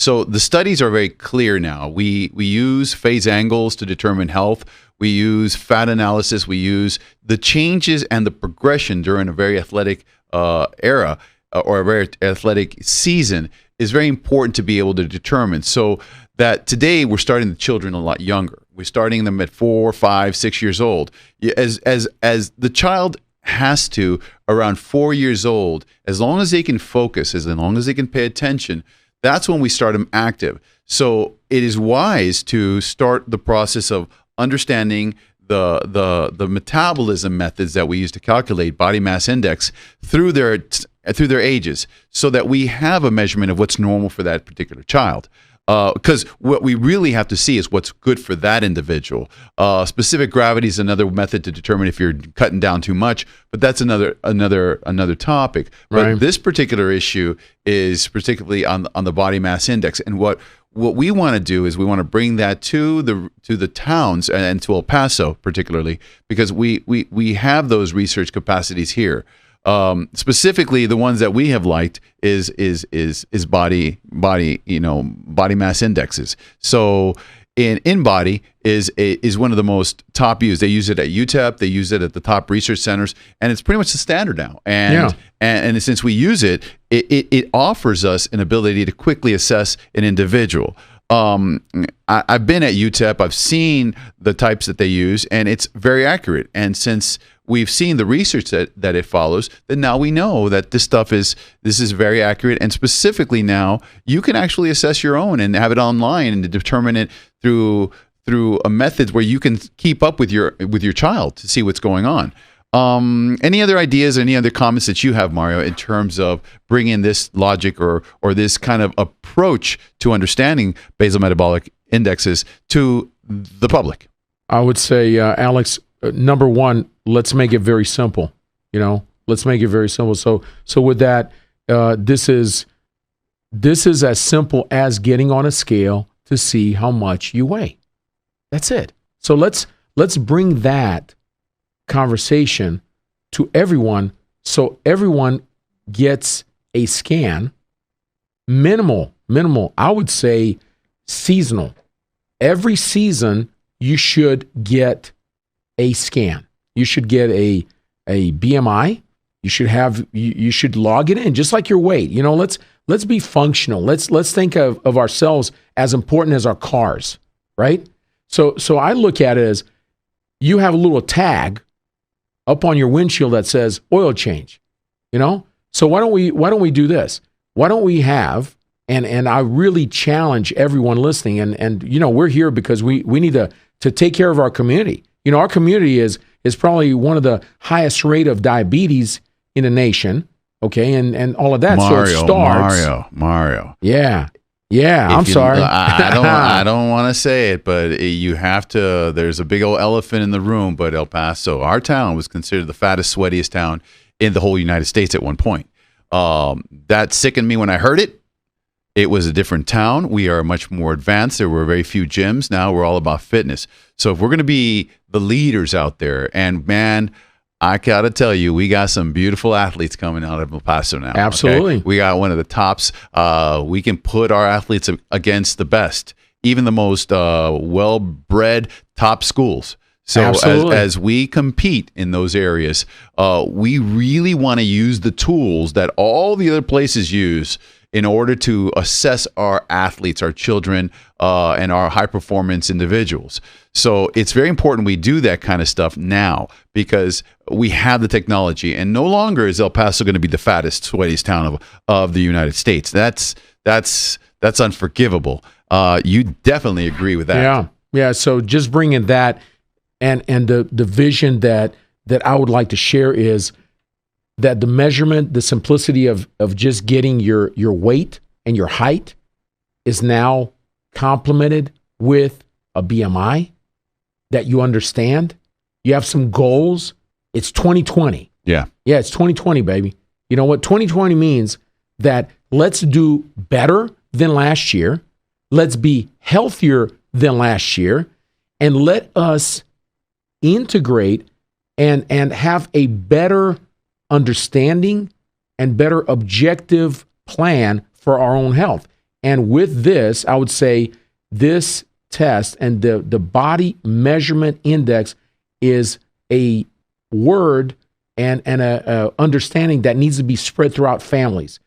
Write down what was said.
So the studies are very clear now. We use phase angles to determine health. We use fat analysis. We use the changes and the progression during a very athletic era or a very athletic season is very important to be able to determine. So that today we're starting the children a lot younger. We're starting them at 4, 5, 6 years old. As the child has to, around 4 years old, as long as they can focus, as long as they can pay attention, that's when we start them active. So it is wise to start the process of understanding the metabolism methods that we use to calculate body mass index through their ages, so that we have a measurement of what's normal for that particular child. Because what we really have to see is what's good for that individual. Specific gravity is another method to determine if you're cutting down too much, but that's another topic. But this particular issue is particularly on the body mass index, and what we want to do is we want to bring that to the towns and to El Paso particularly, because we have those research capacities here. Specifically, the ones that we have liked is body mass indexes. So in body is one of the most top used. They use it at UTEP. They use it at the top research centers, and it's pretty much the standard now. And since we use it, it offers us an ability to quickly assess an individual. I've been at UTEP. I've seen the types that they use, and it's very accurate. And since we've seen the research that it follows, then now we know that this is very accurate. And specifically now, you can actually assess your own and have it online and determine it through a method where you can keep up with your child to see what's going on. Any other ideas, any other comments that you have, Mario, in terms of bringing this logic or this kind of approach to understanding basal metabolic indexes to the public? I would say, Alex, number one, let's make it very simple. Let's make it very simple. So with that, this is as simple as getting on a scale to see how much you weigh. That's it. So let's bring that conversation to everyone, so everyone gets a scan. Minimal. I would say seasonal. Every season you should get a scan. You should get a BMI. You should log it in just like your weight. Let's be functional. Let's think of ourselves as important as our cars, right? So I look at it as you have a little tag up on your windshield that says oil change. So why don't we do this? Why don't we have, and I really challenge everyone listening, and we're here because we need to take care of our community. Our community is probably one of the highest rate of diabetes in the nation. Okay, and all of that. Mario, so it starts. Mario. Yeah. I'm sorry. I don't want to say it, but you have to. There's a big old elephant in the room. But El Paso, our town, was considered the fattest, sweatiest town in the whole United States at one point. That sickened me when I heard it. It was a different town. We are much more advanced. There were very few gyms. Now we're all about fitness. So if we're going to be the leaders out there, and man, I got to tell you, we got some beautiful athletes coming out of El Paso now. Absolutely. Okay? We got one of the tops. We can put our athletes against the best, even the most well-bred top schools. So as we compete in those areas, we really want to use the tools that all the other places use in order to assess our athletes, our children, and our high-performance individuals. So it's very important we do that kind of stuff now, because we have the technology, and no longer is El Paso going to be the fattest, sweatiest town of the United States. That's unforgivable. You definitely agree with that. Yeah. So just bringing that, and the vision that I would like to share is that the measurement, the simplicity of just getting your weight and your height is now complemented with a BMI that you understand. You have some goals. It's 2020. Yeah, it's 2020, baby. You know what 2020 means? That let's do better than last year. Let's be healthier than last year. And let us integrate and have a better understanding and better objective plan for our own health. And with this, I would say this test and the body measurement index is a word and a understanding that needs to be spread throughout families.